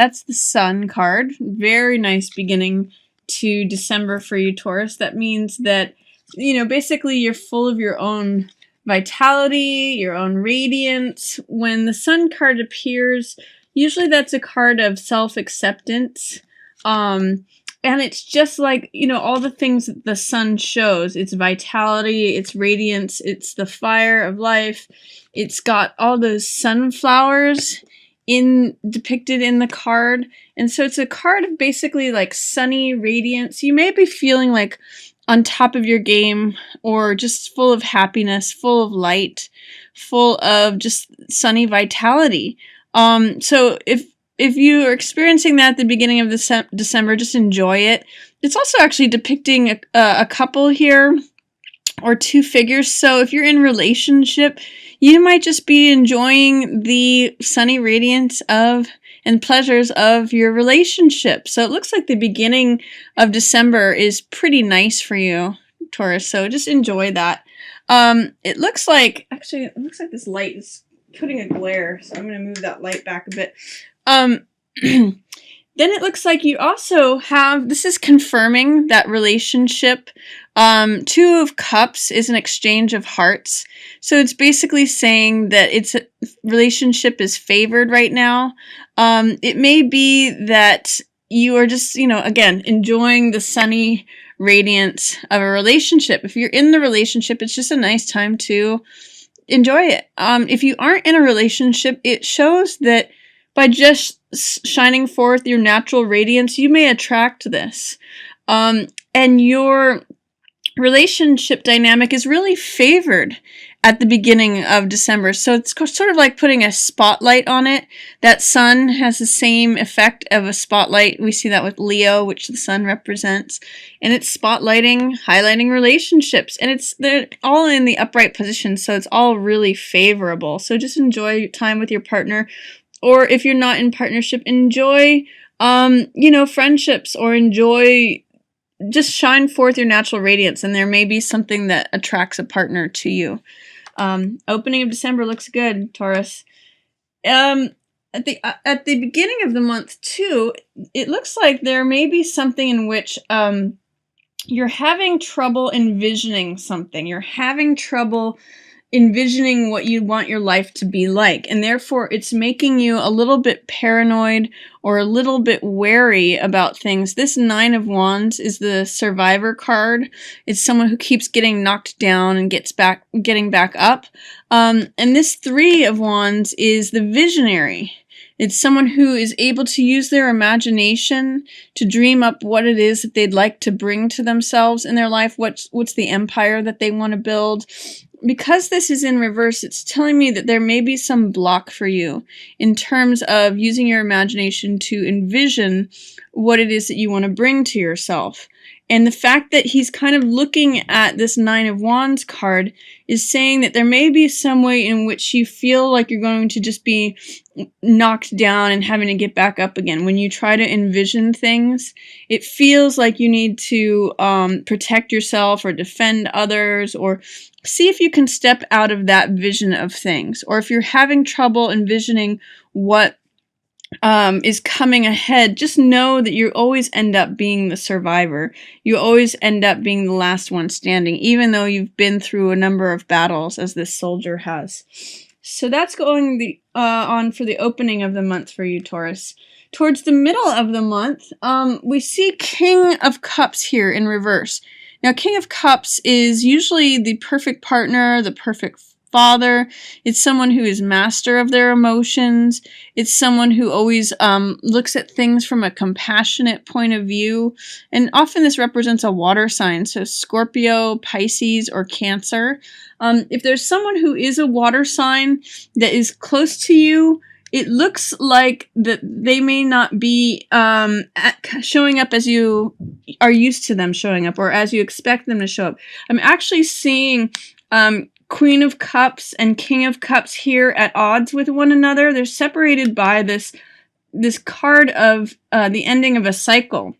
That's the Sun card. Very nice beginning to December for you, Taurus. That means that, you know, basically you're full of your own vitality, your own radiance. When the Sun card appears, usually that's a card of self-acceptance. And it's just like, you know, all the things that the sun shows. It's vitality, it's radiance, it's the fire of life. It's got all those sunflowers depicted in the card. And so it's a card of basically like sunny radiance. You may be feeling like on top of your game, or just full of happiness, full of light, full of just sunny vitality. So if you are experiencing that at the beginning of December, just enjoy it. It's also actually depicting a couple here, or two figures. So if you're in a relationship, you might just be enjoying the sunny radiance of and pleasures of your relationship. So it looks like the beginning of December is pretty nice for you, Taurus. So just enjoy that. It looks like this light is putting a glare, so I'm going to move that light back a bit. Then it looks like you also have, this is confirming that relationship. Two of Cups is an exchange of hearts. So it's basically saying that relationship is favored right now. It may be that you are just, you know, again, enjoying the sunny radiance of a relationship. If you're in the relationship, it's just a nice time to enjoy it. If you aren't in a relationship, it shows that by just shining forth your natural radiance, you may attract this. And your relationship dynamic is really favored at the beginning of December. So it's sort of like putting a spotlight on it. That sun has the same effect of a spotlight. We see that with Leo, which the sun represents. And it's spotlighting, highlighting relationships. And they're all in the upright position, so it's all really favorable. So just enjoy time with your partner. Or if you're not in partnership, enjoy, you know, friendships, or enjoy, just shine forth your natural radiance, and there may be something that attracts a partner to you. Opening of December looks good, Taurus. At the beginning of the month too, it looks like there may be something in which you're having trouble envisioning something. You're having trouble envisioning what you want your life to be like, and therefore it's making you a little bit paranoid or a little bit wary about things. This Nine of Wands is the survivor card. It's someone who keeps getting knocked down and getting back up. And this Three of Wands is the visionary. It's someone who is able to use their imagination to dream up what it is that they'd like to bring to themselves in their life. What's the empire that they want to build? Because this is in reverse, it's telling me that there may be some block for you in terms of using your imagination to envision what it is that you want to bring to yourself. And the fact that he's kind of looking at this Nine of Wands card is saying that there may be some way in which you feel like you're going to just be knocked down and having to get back up again. When you try to envision things, it feels like you need to protect yourself or defend others, or see if you can step out of that vision of things. Or if you're having trouble envisioning what is coming ahead, just know that you always end up being the survivor. You always end up being the last one standing, even though you've been through a number of battles, as this soldier has. So that's going on for the opening of the month for you, Taurus. Towards the middle of the month, we see King of Cups here in reverse. Now, King of Cups is usually the perfect partner, the perfect father. It's someone who is master of their emotions. It's someone who always looks at things from a compassionate point of view. And often this represents a water sign, so Scorpio, Pisces, or Cancer. If there's someone who is a water sign that is close to you, it looks like that they may not be showing up as you are used to them showing up, or as you expect them to show up. I'm actually seeing Queen of Cups and King of Cups here at odds with one another. They're separated by this card of the ending of a cycle.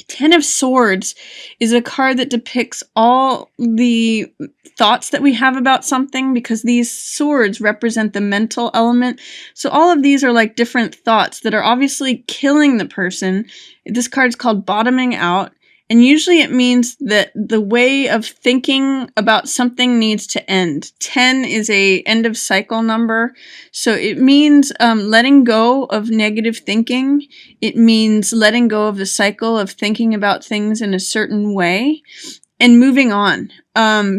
Ten of Swords is a card that depicts all the thoughts that we have about something, because these swords represent the mental element. So all of these are like different thoughts that are obviously killing the person. This card's called Bottoming Out. And usually it means that the way of thinking about something needs to end. 10 is a end of cycle number. So it means letting go of negative thinking. It means letting go of the cycle of thinking about things in a certain way and moving on.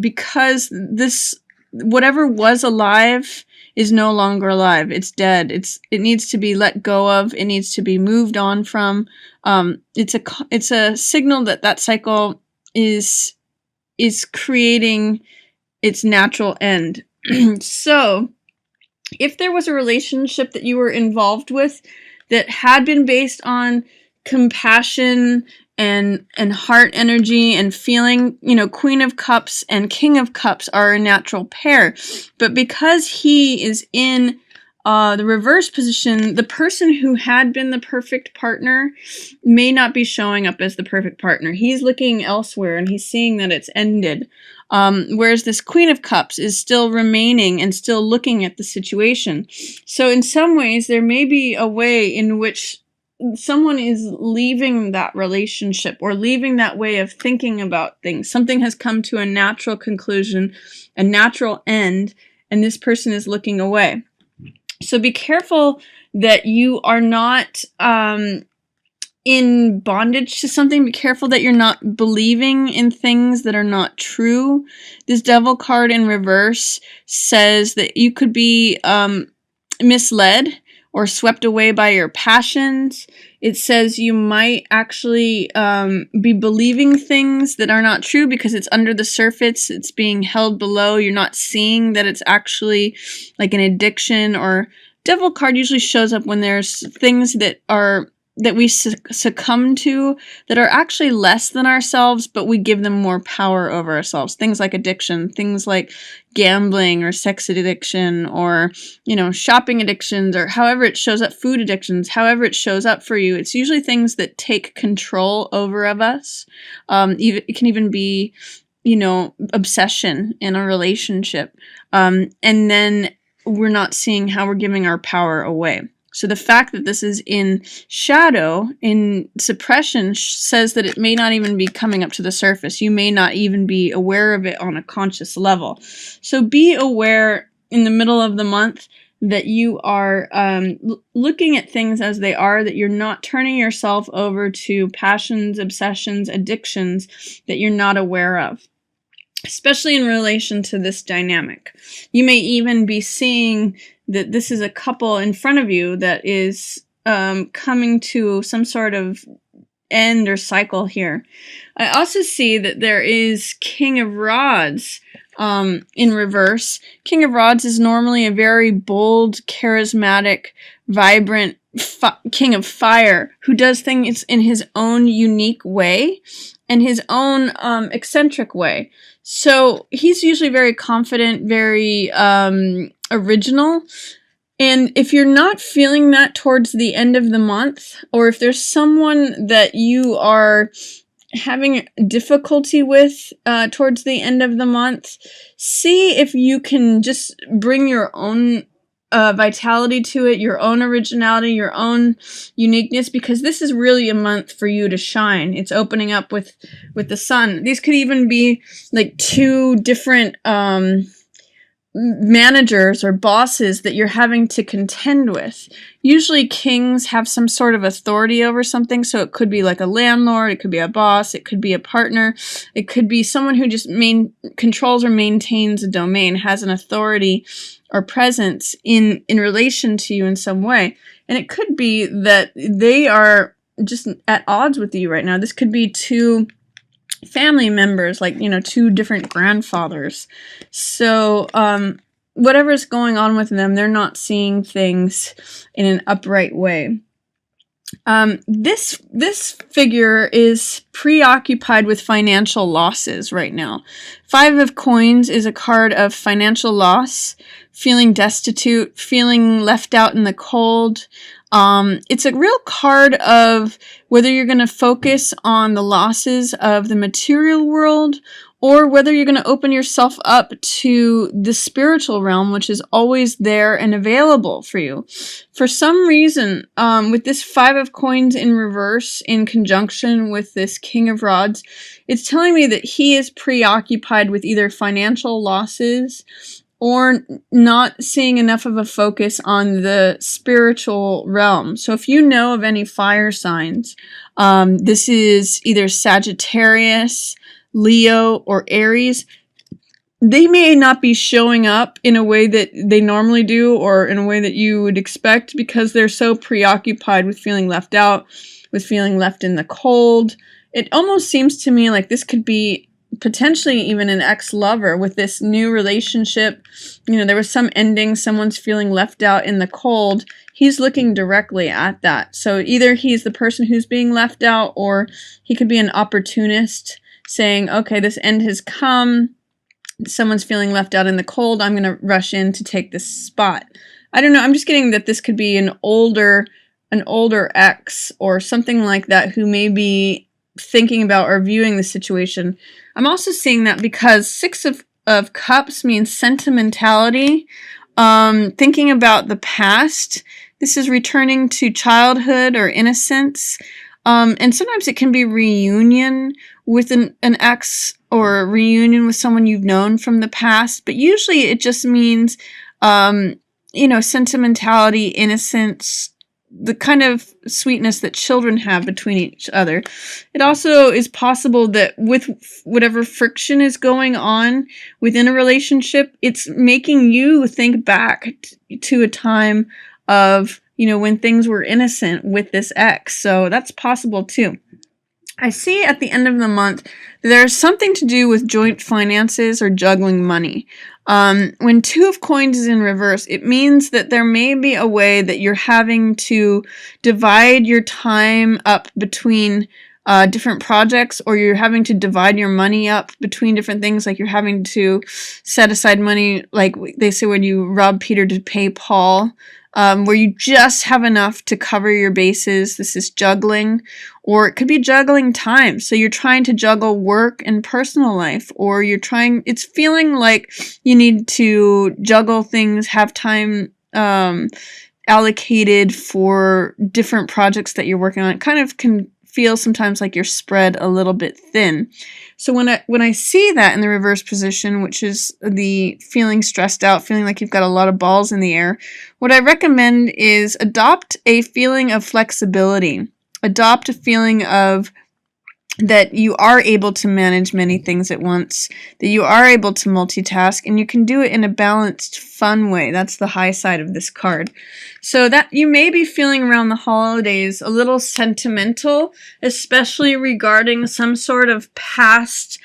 Because this, whatever was alive is no longer alive. It's dead. It needs to be let go of. It needs to be moved on from. It's a signal that that cycle is creating its natural end. So, if there was a relationship that you were involved with that had been based on compassion and heart energy and feeling, you know, Queen of Cups and King of Cups are a natural pair. But because he is in the reverse position, the person who had been the perfect partner may not be showing up as the perfect partner. He's looking elsewhere and he's seeing that it's ended. Whereas this Queen of Cups is still remaining and still looking at the situation. So in some ways, there may be a way in which someone is leaving that relationship or leaving that way of thinking about things. Something has come to a natural conclusion, a natural end, and this person is looking away. So be careful that you are not in bondage to something. Be careful that you're not believing in things that are not true. This Devil card in reverse says that you could be misled or swept away by your passions. It says you might actually be believing things that are not true because it's under the surface. It's being held below. You're not seeing that it's actually like an addiction. Or Devil card usually shows up when there's things that we succumb to that are actually less than ourselves, but we give them more power over ourselves. Things like addiction, things like gambling or sex addiction, or, you know, shopping addictions, or however it shows up, food addictions, however it shows up for you. It's usually things that take control over of us. It can even be, you know, obsession in a relationship. And then we're not seeing how we're giving our power away. So the fact that this is in shadow, in suppression, says that it may not even be coming up to the surface. You may not even be aware of it on a conscious level. So be aware in the middle of the month that you are looking at things as they are, that you're not turning yourself over to passions, obsessions, addictions that you're not aware of, especially in relation to this dynamic. You may even be seeing that this is a couple in front of you that is coming to some sort of end or cycle here. I also see that there is King of Rods in reverse. King of Rods is normally a very bold, charismatic, vibrant King of Fire who does things in his own unique way and his own eccentric way. So he's usually very confident, very original. And if you're not feeling that towards the end of the month, or if there's someone that you are having difficulty with towards the end of the month, see if you can just bring your own vitality to it, your own originality, your own uniqueness, because this is really a month for you to shine. It's opening up with the sun. These could even be like two different managers or bosses that you're having to contend with. Usually kings have some sort of authority over something, so it could be like a landlord, it could be a boss, it could be a partner, it could be someone who just controls or maintains a domain, has an authority or presence in relation to you in some way. And it could be that they are just at odds with you right now. This could be two family members, like, you know, two different grandfathers. So whatever's going on with them, they're not seeing things in an upright way. This figure is preoccupied with financial losses right now. 5 of Coins is a card of financial loss, feeling destitute, feeling left out in the cold. It's a real card of whether you're going to focus on the losses of the material world or whether you're going to open yourself up to the spiritual realm, which is always there and available for you. For some reason, with this Five of Coins in reverse in conjunction with this King of Rods, it's telling me that he is preoccupied with either financial losses or not seeing enough of a focus on the spiritual realm. So if you know of any fire signs, this is either Sagittarius, Leo, or Aries. They may not be showing up in a way that they normally do or in a way that you would expect because they're so preoccupied with feeling left out, with feeling left in the cold. It almost seems to me like this could be potentially even an ex-lover with this new relationship. You know, there was some ending, someone's feeling left out in the cold. He's looking directly at that. So either he's the person who's being left out or he could be an opportunist saying, okay, this end has come. Someone's feeling left out in the cold. I'm going to rush in to take this spot. I don't know. I'm just getting that this could be an older ex or something like that who may be thinking about or viewing the situation. I'm also seeing that because Six of Cups means sentimentality, thinking about the past. This is returning to childhood or innocence. And sometimes it can be reunion with an ex or reunion with someone you've known from the past. But usually it just means, you know, sentimentality, innocence, the kind of sweetness that children have between each other. It also is possible that with whatever friction is going on within a relationship, it's making you think back to a time of, you know, when things were innocent with this ex. So that's possible too. I see at the end of the month that there's something to do with joint finances or juggling money. When Two of Coins is in reverse, it means that there may be a way that you're having to divide your time up between different projects, or you're having to divide your money up between different things, like you're having to set aside money, like they say when you rob Peter to pay Paul, where you just have enough to cover your bases. This is juggling, or it could be juggling time. So you're trying to juggle work and personal life, or it's feeling like you need to juggle things, have time allocated for different projects that you're working on. It kind of can feel sometimes like you're spread a little bit thin. So when I see that in the reverse position, which is the feeling stressed out, feeling like you've got a lot of balls in the air, what I recommend is adopt a feeling of flexibility. Adopt a feeling of that you are able to manage many things at once, that you are able to multitask, and you can do it in a balanced, fun way. That's the high side of this card. So that you may be feeling around the holidays a little sentimental, especially regarding some sort of past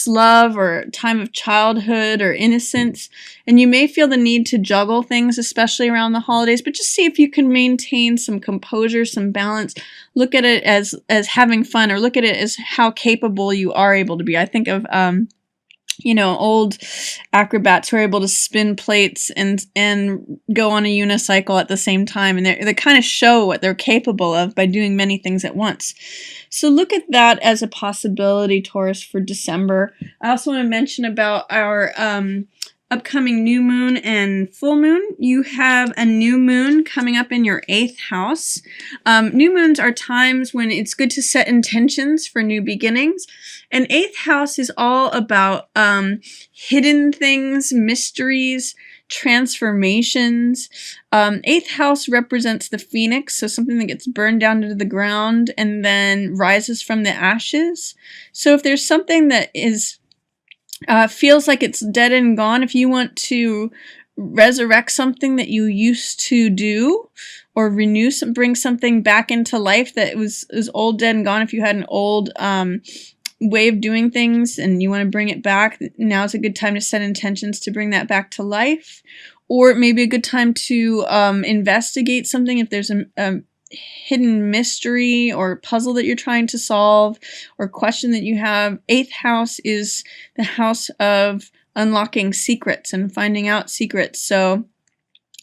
love or time of childhood or innocence, and you may feel the need to juggle things, especially around the holidays, but just see if you can maintain some composure, some balance. Look at it as having fun, or look at it as how capable you are able to be. I think of you know, old acrobats who are able to spin plates and go on a unicycle at the same time, and they kind of show what they're capable of by doing many things at once. So look at that as a possibility, Taurus, for December. I also want to mention about our upcoming new moon and full moon. You have a new moon coming up in your 8th house. New moons are times when it's good to set intentions for new beginnings. And 8th house is all about hidden things, mysteries, transformations. 8th house represents the phoenix, so something that gets burned down to the ground and then rises from the ashes. So if there's something that is feels like it's dead and gone, if you want to resurrect something that you used to do, or bring something back into life that was old, dead, and gone, if you had an old way of doing things and you want to bring it back, now's a good time to set intentions to bring that back to life. Or it may be a good time to investigate something if there's a hidden mystery or puzzle that you're trying to solve, or question that you have. 8th house is the house of unlocking secrets and finding out secrets. So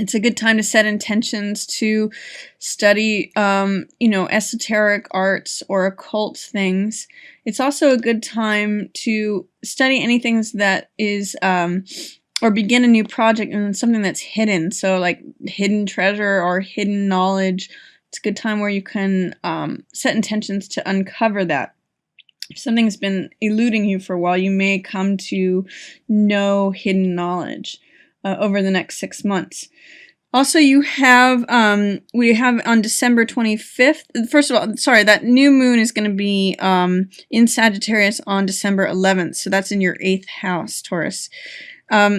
It's a good time to set intentions to study, esoteric arts or occult things. It's also a good time to study anything that is, or begin a new project and something that's hidden. So like hidden treasure or hidden knowledge. It's a good time where you can set intentions to uncover that. If something's been eluding you for a while, you may come to know hidden knowledge over the next 6 months. Also, we have on December 25th, first of all, sorry, that new moon is going to be in Sagittarius on December 11th, so that's in your 8th house, Taurus.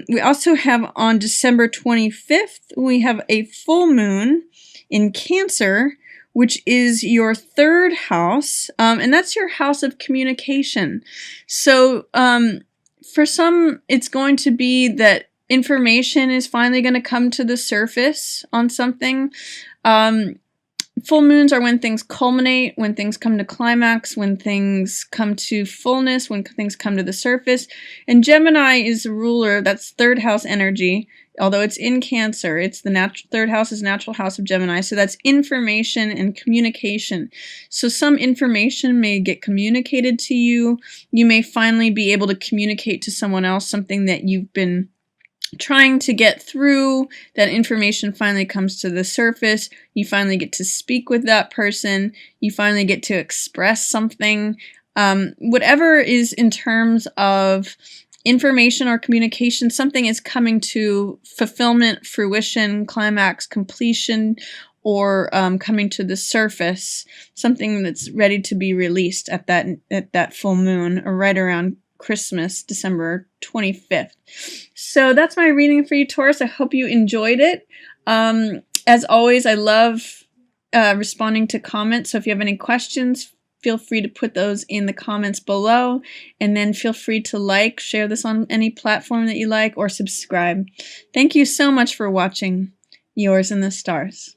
We also have on December 25th, we have a full moon in Cancer, which is your 3rd house, and that's your house of communication. So for some, it's going to be that information is finally going to come to the surface on something. Full moons are when things culminate, when things come to climax, when things come to fullness, when things come to the surface. And Gemini is the ruler, that's 3rd house energy. Although it's in Cancer, it's the 3rd house is natural house of Gemini. So that's information and communication. So some information may get communicated to you. You may finally be able to communicate to someone else something that you've been trying to get through. That information finally comes to the surface. You finally get to speak with that person. You finally get to express something. Whatever is in terms of information or communication, something is coming to fulfillment, fruition, climax, completion, or coming to the surface. Something that's ready to be released at that full moon, or right around Christmas, December 25th. So that's my reading for you, Taurus. I hope you enjoyed it. As always, I love responding to comments. So if you have any questions, feel free to put those in the comments below. And then feel free to share this on any platform that you like, or subscribe. Thank you so much for watching. Yours in the stars.